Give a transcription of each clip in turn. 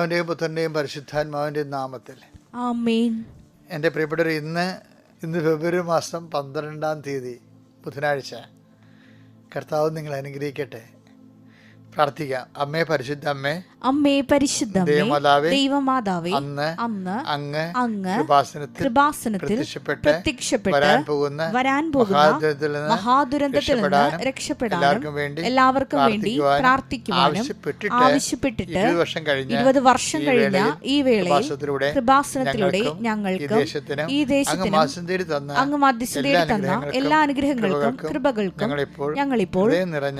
പിതാവിൻ്റെയും പുത്രൻ്റെയും പരിശുദ്ധാത്മാവിൻ്റെയും നാമത്തിൽ ആമേൻ. എൻ്റെ പ്രിയപ്പെട്ടവർ, ഇന്ന് ഫെബ്രുവരി മാസം 12-ാം തീയതി ബുധനാഴ്ച. കർത്താവ് നിങ്ങളെ അനുഗ്രഹിക്കട്ടെ. പ്രാർത്ഥിക്കാം. അമ്മേ പരിശുദ്ധ അമ്മേ, അമ്മേ പരിശുദ്ധ ദൈവമാതാവേ, അന്ന് അങ്ങ് കൃപാസനത്തിൽ പ്രത്യക്ഷപ്പെട്ട് വരാൻ പോകുന്ന മഹാദുരന്തത്തിൽ നിന്ന് രക്ഷപ്പെടാനും എല്ലാവർക്കും വേണ്ടി പ്രാർത്ഥിക്കുവാനും ആവശ്യപ്പെട്ടിട്ട് 20 വർഷം കഴിഞ്ഞ ഈ വേളയിൽ കൃപാസനത്തിലൂടെ ഞങ്ങൾക്ക് ഈ ദേശത്തിനും അങ്ങ് മധ്യസ്ഥതയിൽ തന്ന എല്ലാ അനുഗ്രഹങ്ങൾക്കും കൃപകൾക്കും ഞങ്ങളിപ്പോൾ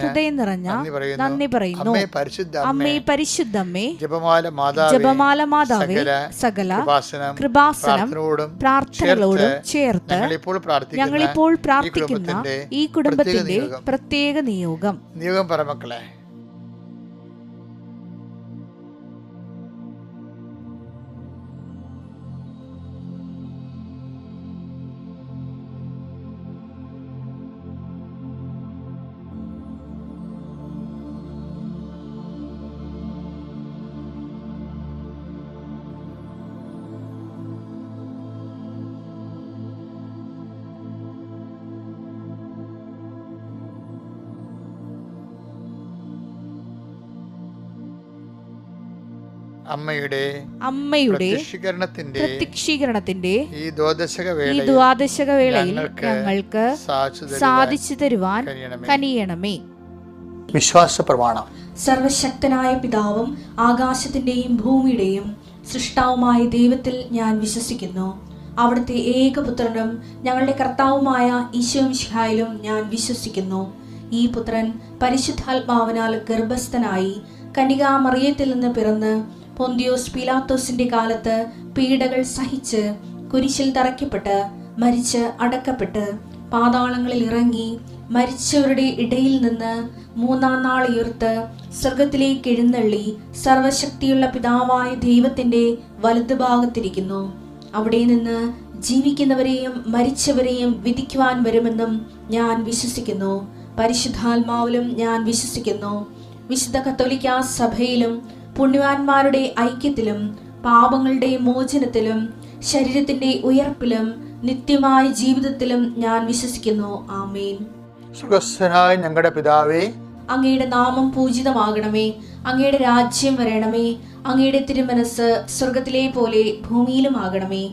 ഹൃദയം നിറഞ്ഞ നന്ദി പറയുന്നു. അമ്മേ പരിശുദ്ധമ്മേ, ജപമാല മാതാവേ, സകല കൃപാസനം പ്രാർത്ഥനകളോടും ചേർത്ത് ഞങ്ങളിപ്പോൾ പ്രാർത്ഥിക്കുന്ന ഈ കുടുംബത്തിന്റെ പ്രത്യേക നിയോഗം പറമക്കളെ. അമ്മയുടെ പ്രത്യക്ഷീകരണത്തിന്റെ ഈ ദ്വാദശക വേളയിൽ ഞങ്ങൾക്ക് സാധിച്ചു തരുവാൻ കനിയണമേ. വിശ്വാസ പ്രമാണം. സർവശക്തനായ പിതാവും ആകാശത്തിന്റെയും ഭൂമിയുടെയും സൃഷ്ടാവുമായ ദൈവത്തിൽ ഞാൻ വിശ്വസിക്കുന്നു. അവിടുത്തെ ഏകപുത്രനും ഞങ്ങളുടെ കർത്താവുമായ ഈശോ മിശിഹായിലും ഞാൻ വിശ്വസിക്കുന്നു. ഈ പുത്രൻ പരിശുദ്ധാത്മാവിനാൽ ഗർഭസ്ഥനായി കന്യകാമറിയത്തിൽ നിന്ന് പിറന്ന് പൊന്തിയോസ് പീലാത്തോസിന്റെ കാലത്ത് പീഡകൾ സഹിച്ച് കുരിശിൽ തറയ്ക്കപ്പെട്ട് മരിച്ച് അടക്കപ്പെട്ട് പാതാളങ്ങളിൽ ഇറങ്ങി മരിച്ചവരുടെ ഇടയിൽ നിന്ന് 3-ാം നാൾ ഉയർത്ത് സ്വർഗത്തിലേക്ക് എഴുന്നള്ളി സർവശക്തിയുള്ള പിതാവായ ദൈവത്തിന്റെ വലതുഭാഗത്തിരിക്കുന്നു. അവിടെ നിന്ന് ജീവിക്കുന്നവരെയും മരിച്ചവരെയും വിധിക്കുവാൻ വരുമെന്നും ഞാൻ വിശ്വസിക്കുന്നു. പരിശുദ്ധാത്മാവിലും ഞാൻ വിശ്വസിക്കുന്നു. വിശുദ്ധ കത്തോലിക്കാ സഭയിലും പുണ്യവാന്മാരുടെ ഐക്യത്തിലും പാപങ്ങളുടെ മോചനത്തിലും ശരീരത്തിന്റെ ഉയർപ്പിലും നിത്യമായ ജീവിതത്തിലും ഞാൻ വിശ്വസിക്കുന്നു. ആമേൻ. സ്വർഗ്ഗസ്ഥനായ ഞങ്ങളുടെ പിതാവേ, അങ്ങയുടെ നാമം പൂജിതമാകണമേ. അങ്ങയുടെ രാജ്യം വരണമേ. അങ്ങയുടെ തിരുമനസ് സ്വർഗത്തിലെ പോലെ ഭൂമിയിലും ആകണമേ.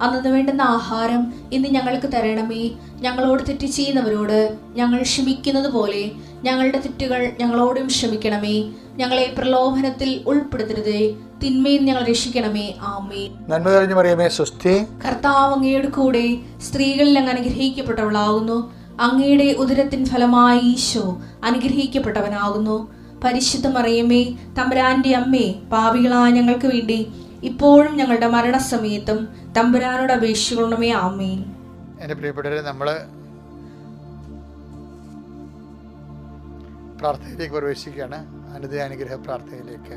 അന്നു വേണ്ടുന്ന ആഹാരം ഇന്ന് ഞങ്ങൾക്ക് തരണമേ. ഞങ്ങളോട് തെറ്റ് ചെയ്യുന്നവരോട് ഞങ്ങൾ ക്ഷമിക്കുന്നത് പോലെ ഞങ്ങളുടെ തെറ്റുകൾ ഞങ്ങളോടും ക്ഷമിക്കണമേ. ഞങ്ങളെ പ്രലോഭനത്തിൽ ഉൾപ്പെടുത്തരുതേ, തിന്മയിൽ ഞങ്ങൾ രക്ഷിക്കണമേ. ആമേൻ. നന്മ നിറഞ്ഞ മറിയമേ, സ്വസ്തി. കർത്താവ് അങ്ങയുടെ കൂടെ സ്ത്രീകളിൽ അങ്ങ് അനുഗ്രഹിക്കപ്പെട്ടവളാകുന്നു. അങ്ങയുടെ ഉദരത്തിൻ ഫലമായി ഈശോ അനുഗ്രഹിക്കപ്പെട്ടവനാകുന്നു. പരിശുദ്ധ മറിയമേ, തമ്പുരാന്റെ അമ്മേ, പാപികളായ ഞങ്ങൾക്ക് വേണ്ടി ഇപ്പോഴും ഞങ്ങളുടെ മരണസമയത്തും തമ്പുരാനോട് അപേക്ഷിക്കണമേ. ആമേൻ. എൻ്റെ പ്രിയപ്പെട്ടവരെ, നമ്മൾ പ്രാർത്ഥനയിലേക്ക് പ്രവേശിക്കുകയാണ്. അനുഗ്രഹ പ്രാർത്ഥനയിലേക്ക്.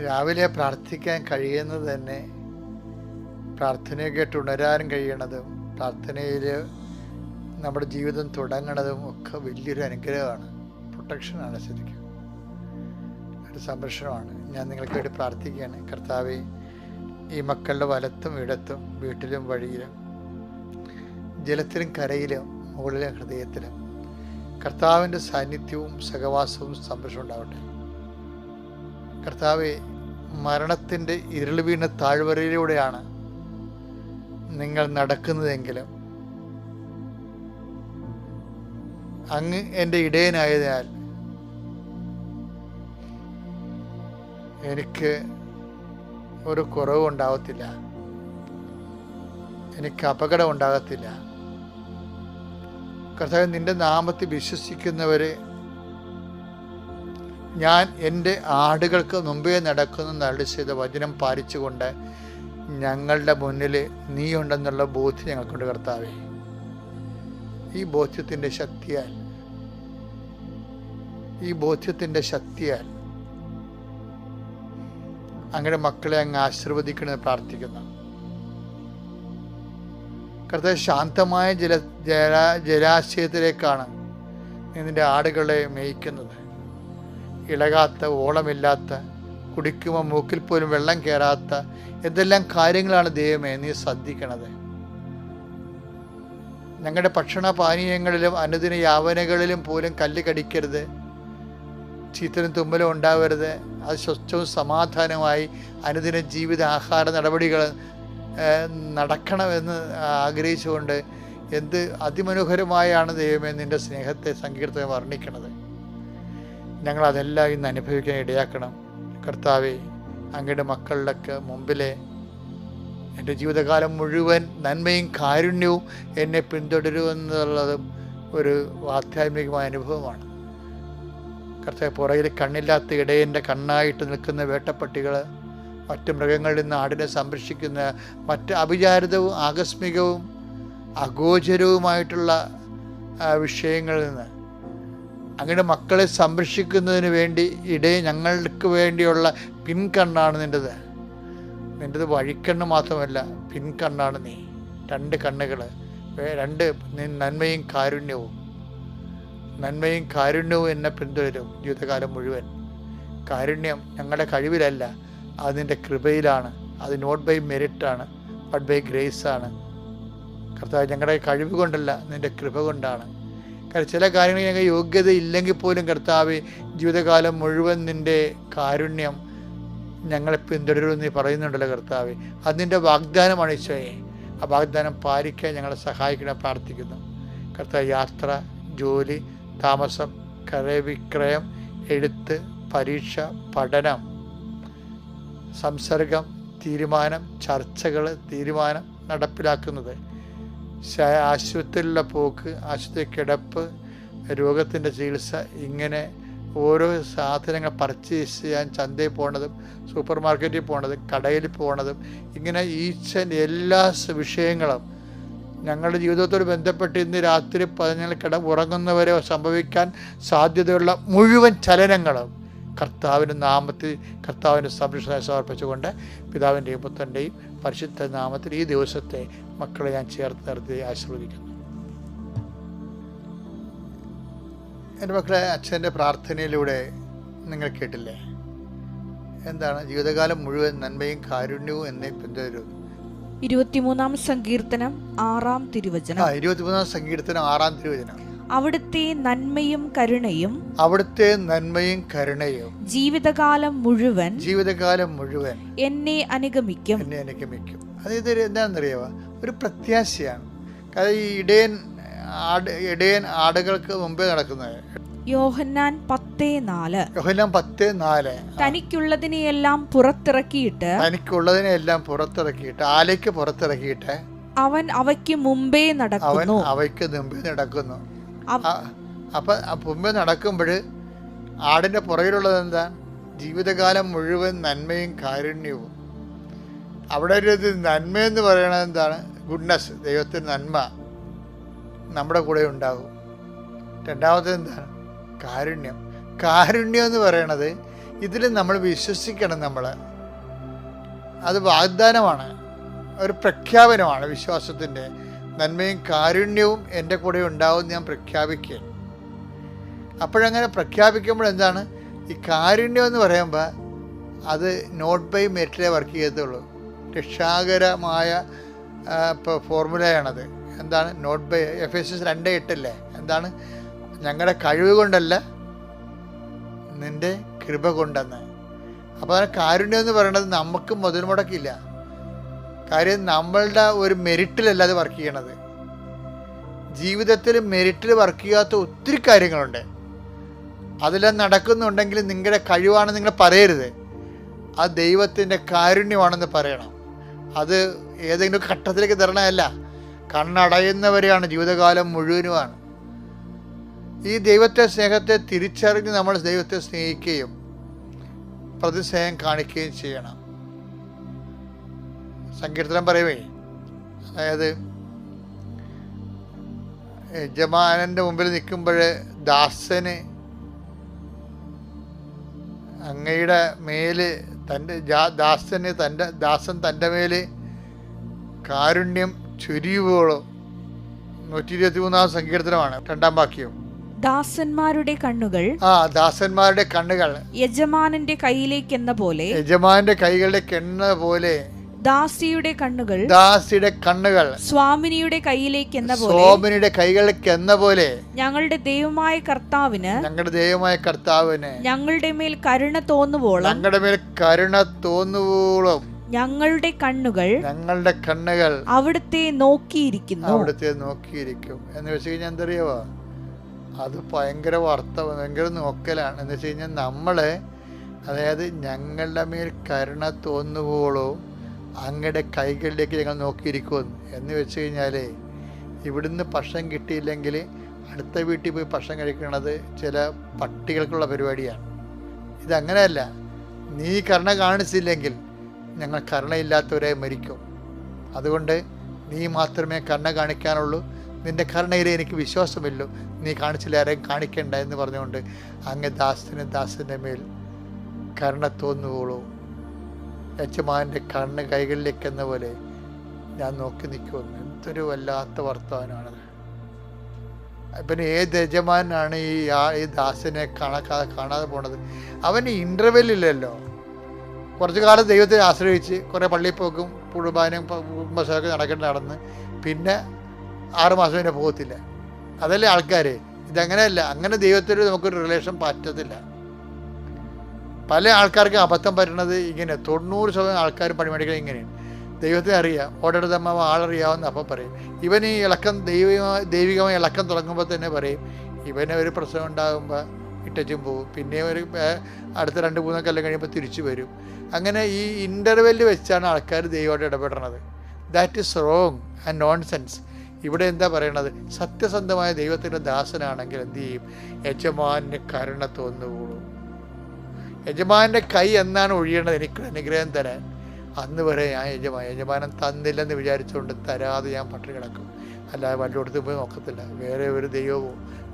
രാവിലെ പ്രാർത്ഥിക്കാൻ കഴിയുന്നത് തന്നെ പ്രാർത്ഥനയെ കേട്ട് ഉണരാനും കഴിയണതും പ്രാർത്ഥനയിൽ നമ്മുടെ ജീവിതം തുടങ്ങണതും ഒക്കെ വലിയൊരു അനുഗ്രഹമാണ്, പ്രൊട്ടക്ഷനാണ്, ശരിക്കും ഒരു സംരക്ഷണമാണ്. ഞാൻ നിങ്ങൾക്ക് വേണ്ടി പ്രാർത്ഥിക്കുകയാണ്. കർത്താവേ, ഈ മക്കളുടെ വലത്തും ഇടത്തും വീട്ടിലും വഴിയിലും ജലത്തിലും കരയിലും മുകളിലും ഹൃദയത്തിലും കർത്താവിൻ്റെ സാന്നിധ്യവും സഹവാസവും സംരക്ഷണം ഉണ്ടാവട്ടെ. കർത്താവെ, മരണത്തിൻ്റെ ഇരുൾ വീണ താഴ്വരയിലൂടെയാണ് നിങ്ങൾ നടക്കുന്നതെങ്കിലും അങ്ങ് എൻ്റെ ഇടയനായതിനാൽ എനിക്ക് ഒരു കുറവും ഉണ്ടാകത്തില്ല, എനിക്ക് അപകടം ഉണ്ടാകത്തില്ല. കർത്താവ്, നിന്റെ നാമത്തിൽ വിശ്വസിക്കുന്നവരെ ഞാൻ എൻ്റെ ആടുകൾക്ക് മുമ്പേ നടക്കുന്ന അരുളി ചെയ്ത വചനം പാലിച്ചുകൊണ്ട് ഞങ്ങളുടെ മുന്നിൽ നീ ഉണ്ടെന്നുള്ള ബോധ്യം ഞങ്ങൾക്കുണ്ട്. കർത്താവേ, ഈ ബോധ്യത്തിൻ്റെ ശക്തിയാൽ അങ്ങയുടെ മക്കളെ അങ്ങ് ആശീർവദിക്കണമെന്ന് പ്രാർത്ഥിക്കുന്നു. കർത്താവ്, ശാന്തമായ ജലാശയത്തിലേക്കാണ് നീ നിന്റെ ആടുകളെ മേയ്ക്കുന്നത്. ഇളകാത്ത, ഓളമില്ലാത്ത, കുടിക്കുമ്പോൾ മൂക്കിൽ പോലും വെള്ളം കയറാത്ത എന്തെല്ലാം കാര്യങ്ങളാണ് ദൈവമേ നീ ശ്രദ്ധിക്കണത്. ഞങ്ങളുടെ ഭക്ഷണ പാനീയങ്ങളിലും അനുദിന യാവനകളിലും പോലും കല്ല് കടിക്കരുത്, ചീത്തലും തുമ്മലും ഉണ്ടാവരുത്. അത് സ്വച്ഛവും സമാധാനമായി അനുദിന ജീവിത ആഹാര നടപടികൾ നടക്കണമെന്ന് ആഗ്രഹിച്ചുകൊണ്ട് എന്ത് അതിമനോഹരമായാണ് ദൈവമേ നിൻ്റെ സ്നേഹത്തെ സങ്കീർത്തനം വർണ്ണിക്കണത്. ഞങ്ങളതെല്ലാം ഇന്ന് അനുഭവിക്കാൻ ഇടയാക്കണം കർത്താവേ. അങ്ങയുടെ മക്കളുടെയൊക്കെ മുമ്പിലെ എൻ്റെ ജീവിതകാലം മുഴുവൻ നന്മയും കാരുണ്യവും എന്നെ പിന്തുടരുമെന്നുള്ളതും ഒരു ആധ്യാത്മികമായ അനുഭവമാണ്. കർത്താവ്, പുറകിൽ കണ്ണില്ലാത്ത ഇടയൻ്റെ കണ്ണായിട്ട് നിൽക്കുന്ന വേട്ടപ്പട്ടികൾ, മറ്റ് മൃഗങ്ങളിൽ നിന്ന് ആടിനെ സംരക്ഷിക്കുന്ന, മറ്റ് അവിചാരിതവും ആകസ്മികവും അഗോചരവുമായിട്ടുള്ള വിഷയങ്ങളിൽ നിന്ന് അങ്ങയുടെ മക്കളെ സംരക്ഷിക്കുന്നതിന് വേണ്ടി ഞങ്ങൾക്ക് വേണ്ടിയുള്ള പിൻകണ്ണാണ് നിൻ്റെത്. നിൻ്റെത് വഴിക്കണ്ണ് മാത്രമല്ല, പിൻകണ്ണാണ് നീ. 2 കണ്ണുകൾ, 2 നന്മയും കാരുണ്യവും. നന്മയും കാരുണ്യവും എന്നെ പിന്തുടരും ജീവിതകാലം മുഴുവൻ. കാരുണ്യം ഞങ്ങളുടെ കഴിവിലല്ല, അത് നിൻ്റെ കൃപയിലാണ്. അത് നോട്ട് ബൈ മെറിറ്റാണ്, ബട്ട് ബൈ ഗ്രേസാണ്. കർത്താവ്, ഞങ്ങളുടെ കഴിവ് കൊണ്ടല്ല, നിൻ്റെ കൃപ കൊണ്ടാണ്. കാരണം ചില കാര്യങ്ങൾ ഞങ്ങൾ യോഗ്യത ഇല്ലെങ്കിൽ പോലും കർത്താവ്, ജീവിതകാലം മുഴുവൻ നിൻ്റെ കാരുണ്യം ഞങ്ങളെ പിന്തുടരുമെന്ന് നീ പറയുന്നുണ്ടല്ലോ കർത്താവ്. അത് നിൻ്റെ വാഗ്ദാനമാണ് ഈശോയെ. ആ വാഗ്ദാനം പാലിക്കാൻ ഞങ്ങളെ സഹായിക്കണം പ്രാർത്ഥിക്കുന്നു കർത്താവ്. യാത്ര, ജോലി, താമസം, ക്രയവിക്രയം, എഴുത്ത്, പരീക്ഷ, പഠനം, സംസർഗം, തീരുമാനം, ചർച്ചകൾ, തീരുമാനം നടപ്പിലാക്കുന്നത്, ആശുപത്രിയിലുള്ള പോക്ക്, ആശുപത്രി കിടപ്പ്, രോഗത്തിൻ്റെ ചികിത്സ, ഇങ്ങനെ ഓരോ സാധനങ്ങൾ പർച്ചേസ് ചെയ്യാൻ ചന്തയിൽ പോണതും സൂപ്പർ മാർക്കറ്റിൽ പോണതും കടയിൽ പോണതും, ഇങ്ങനെ എല്ലാ വിഷയങ്ങളും ഞങ്ങളുടെ ജീവിതത്തോട് ബന്ധപ്പെട്ട് ഇന്ന് രാത്രി 11 ഉറങ്ങുന്നവരെ സംഭവിക്കാൻ സാധ്യതയുള്ള മുഴുവൻ ചലനങ്ങളും കർത്താവിൻ്റെ നാമത്തിൽ, കർത്താവിൻ്റെ സംരക്ഷണ സമർപ്പിച്ചുകൊണ്ട് പിതാവിൻ്റെയും പുത്രൻ്റെയും പരിശുദ്ധ നാമത്തിൽ ഈ ദിവസത്തെ മക്കളെ ഞാൻ ചേർത്ത് നിർത്തി ആശീർവദിക്കുന്നു. എൻ്റെ മക്കളെ, അച്ഛൻ്റെ പ്രാർത്ഥനയിലൂടെ നിങ്ങൾ കേട്ടില്ലേ? എന്താണ്? ജീവിതകാലം മുഴുവൻ നന്മയും കാരുണ്യവും എന്നെ പിന്തുടരും. 23-ാം സങ്കീർത്തനം 6-ാം തിരുവചനം. 23-ാം സങ്കീർത്തനം 6-ാം തിരുവചനം. അവിടുത്തെ നന്മയും കരുണയും ജീവിതകാലം മുഴുവൻ എന്നെ അനുഗമിക്കും. അതായത് എന്താണെന്നറിയാവോ? ഒരു പ്രത്യാശയാണ്. കാരണം ഈ ഇടയൻ ആടുകൾക്ക് മുമ്പേ നടക്കുന്നത്. യോഹന്നാൻ 10:4 തനിക്കുള്ളതിനെയെല്ലാം പുറത്തിറക്കിയിട്ട് ആലയ്ക്ക് പുറത്തിറക്കിയിട്ട് അവൻ അവയ്ക്ക് മുമ്പേ നടക്കുന്നു. അപ്പം മുമ്പേ നടക്കുമ്പോൾ ആടിൻ്റെ പുറകിലുള്ളത് എന്താ? ജീവിതകാലം മുഴുവൻ നന്മയും കാരുണ്യവും. അവിടെ ഒരു നന്മയെന്ന് പറയണത് എന്താണ്? ഗുഡ്നസ്, ദൈവത്തിൻ്റെ നന്മ നമ്മുടെ കൂടെ ഉണ്ടാകും. രണ്ടാമത് എന്താണ്? കാരുണ്യം. കാരുണ്യം എന്ന് പറയണത് ഇതിൽ നമ്മൾ വിശ്വസിക്കണം. അത് വാഗ്ദാനമാണ്, ഒരു പ്രഖ്യാപനമാണ് വിശ്വാസത്തിൻ്റെ. നന്മയും കാരുണ്യവും എൻ്റെ കൂടെ ഉണ്ടാവും ഞാൻ പ്രഖ്യാപിക്കുക. അപ്പോഴങ്ങനെ പ്രഖ്യാപിക്കുമ്പോൾ എന്താണ്? ഈ കാരുണ്യം എന്ന് പറയുമ്പോൾ അത് നോട്ട് ബൈ മെറിറ്റിലേ വർക്ക് ചെയ്യത്തുള്ളൂ. രക്ഷാകരമായ ഫോർമുലയാണത്. എന്താണ്? നോട്ട് ബൈ Ephesians 2:8 എന്താണ്? ഞങ്ങളുടെ കഴിവ് കൊണ്ടല്ല, നിൻ്റെ കൃപ കൊണ്ടെന്ന്. അപ്പോൾ കാരുണ്യം എന്ന് പറയുന്നത് നമുക്ക് മുതൽ മുടക്കില്ല. കാര്യം നമ്മളുടെ ഒരു മെറിറ്റിലല്ല അത് വർക്ക് ചെയ്യണത്. ജീവിതത്തിൽ മെറിറ്റിൽ വർക്ക് ചെയ്യാത്ത ഒത്തിരി കാര്യങ്ങളുണ്ട്. അതെല്ലാം നടക്കുന്നുണ്ടെങ്കിൽ നിങ്ങളുടെ കഴിവാണെന്ന് നിങ്ങൾ പറയരുത്. അത് ദൈവത്തിൻ്റെ കാരുണ്യമാണെന്ന് പറയണം. അത് ഏതെങ്കിലും ഘട്ടത്തിലേക്ക് തരണമല്ല, കണ്ണടയുന്നവരെയാണ്, ജീവിതകാലം മുഴുവനുമാണ്. ഈ സ്നേഹത്തെ തിരിച്ചറിഞ്ഞ് നമ്മൾ ദൈവത്തെ സ്നേഹിക്കുകയും പ്രതിസ്നേഹം കാണിക്കുകയും ചെയ്യണം. സങ്കീർത്തനം പറയുവേ, അതായത് യജമാനൻ്റെ മുമ്പിൽ നിൽക്കുമ്പോൾ ദാസന് അങ്ങയുടെ മേല് ദാസൻ തൻ്റെ മേല് കാരുണ്യം ചൊരിയുവോളോ. 123-ാം സങ്കീർത്തനമാണ് 2-ാം വാക്യം. ദാസന്മാരുടെ കണ്ണുകൾ ദാസന്മാരുടെ കണ്ണുകൾ യജമാനന്റെ കയ്യിലേക്കെന്ന പോലെ, യജമാന്റെ കൈകളിലേക്ക് എന്ന പോലെ, ദാസിയുടെ കണ്ണുകൾ സ്വാമിനിയുടെ കൈയിലേക്കെന്ന പോലെ, സ്വാമിനിയുടെ കൈകളിലേക്ക് എന്ന പോലെ ഞങ്ങളുടെ ദൈവമായ കർത്താവിന് ഞങ്ങളുടെ മേൽ കരുണ തോന്നുവോളം ഞങ്ങളുടെ കണ്ണുകൾ അവിടുത്തെ നോക്കിയിരിക്കും എന്ന് വെച്ച് കഴിഞ്ഞാൽ എന്തറിയാവോ, അത് ഭയങ്കര ഭയങ്കര നോക്കലാണ്. എന്ന് വെച്ച് കഴിഞ്ഞാൽ നമ്മളെ, അതായത് ഞങ്ങളുടെ മേൽ കരുണ തോന്നുവോളോ അങ്ങയുടെ കൈകളിലേക്ക് ഞങ്ങൾ നോക്കിയിരിക്കുമെന്ന്. എന്ന് വെച്ച് കഴിഞ്ഞാൽ ഇവിടുന്ന് ഭക്ഷണം കിട്ടിയില്ലെങ്കിൽ അടുത്ത വീട്ടിൽ പോയി ഭക്ഷണം കഴിക്കുന്നത് ചില പട്ടികൾക്കുള്ള പരിപാടിയാണ്. ഇതങ്ങനെയല്ല. നീ കരുണ കാണിച്ചില്ലെങ്കിൽ ഞങ്ങൾ കരുണയില്ലാത്തവരായി മരിക്കും. അതുകൊണ്ട് നീ മാത്രമേ കരുണ കാണിക്കാനുള്ളൂ. നിൻ്റെ കരുണയിലെ എനിക്ക് വിശ്വാസമില്ലല്ലോ, നീ കാണിച്ചില്ല, ആരെയും കാണിക്കണ്ട എന്ന് പറഞ്ഞുകൊണ്ട് അങ്ങ് ദാസൻ്റെ മേൽ കരുണ തോന്നുവോളൂ യജമാൻ്റെ കണ്ണ് കൈകളിലേക്ക് എന്ന പോലെ ഞാൻ നോക്കി നിൽക്കുമെന്ന്. എന്തൊരു വല്ലാത്ത വർത്തമാനമാണത്. പിന്നെ ഏത് യജമാനാണ് ഈ ദാസനെ കാണാതെ പോണത്? അവന് ഇൻ്റർവെല്ലില്ലല്ലോ. കുറച്ചു കാലം ദൈവത്തെ ആശ്രയിച്ച് കുറേ പള്ളിയിൽ പോക്കും കുർബാനയും കുമ്പസാരമൊക്കെ നടന്ന് പിന്നെ 6 മാസം പിന്നെ പോകത്തില്ല. അതല്ലേ ആൾക്കാർ. ഇതങ്ങനെയല്ല. അങ്ങനെ ദൈവത്തിൽ നമുക്കൊരു റിലേഷൻ പറ്റത്തില്ല. പല ആൾക്കാർക്ക് അബദ്ധം പറ്റുന്നത് ഇങ്ങനെ. 90% ആൾക്കാർ പണിമേടിക്കുന്നത് ഇങ്ങനെയാണ്. ദൈവത്തെ അറിയാം, ഓടരുതമ്മ ആളറിയാവുന്ന അപ്പം പറയും. ഇവൻ ഈ ഇളക്കം ദൈവികമായ ഇളക്കം തുടങ്ങുമ്പോൾ തന്നെ പറയും ഇവന് ഒരു പ്രശ്നം ഉണ്ടാകുമ്പോൾ ഇട്ടും പോകും, പിന്നെ ഒരു അടുത്ത 2-3 കൊല്ലം കഴിയുമ്പോൾ തിരിച്ചു വരും. അങ്ങനെ ഈ ഇൻ്റർവെല്ല് വെച്ചാണ് ആൾക്കാർ ദൈവമായിട്ട് ഇടപെടുന്നത്. That is wrong and nonsense. ഇവിടെ എന്താ പറയണത്? സത്യസന്ധമായ ദൈവത്തിൻ്റെ ദാസനാണെങ്കിൽ എന്തു ചെയ്യും? യജമാന് കരുണ തോന്നുകയുള്ളൂ. യജമാൻ്റെ കൈ എന്നാണ് ഒഴിയേണ്ടത് എനിക്ക് അനുഗ്രഹം തരാൻ, അന്ന് വരെ ഞാൻ യജമാനൻ തന്നില്ലെന്ന് വിചാരിച്ചുകൊണ്ട് തരാതെ ഞാൻ പട്ടിണി കിടക്കും. അല്ലാതെ വല്ലയിടത്തും പോയി നോക്കത്തില്ല. വേറെ ഒരു ദൈവമോ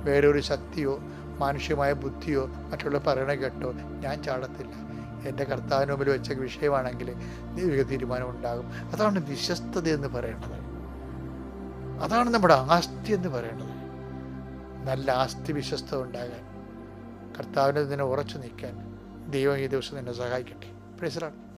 വേറെ ഒരു ശക്തിയോ മാനുഷ്യമായ ബുദ്ധിയോ മറ്റുള്ള പറയണ കേട്ടോ ഞാൻ ചാടത്തില്ല. എൻ്റെ കർത്താവിന് മുമ്പിൽ വെച്ച വിഷയമാണെങ്കിൽ ദൈവിക തീരുമാനം ഉണ്ടാകും. അതാണ് വിശ്വസ്തത എന്ന് പറയുന്നത്. അതാണ് നമ്മുടെ ആസ്തി എന്ന് പറയുന്നത്. നല്ല ആസ്തി വിശ്വസ്തത ഉണ്ടാകാൻ, കർത്താവിനെ നിന്നെ ഉറച്ചു നിൽക്കാൻ ദൈവം ഈ ദിവസം നിന്നെ സഹായിക്കട്ടെ. Praise the Lord.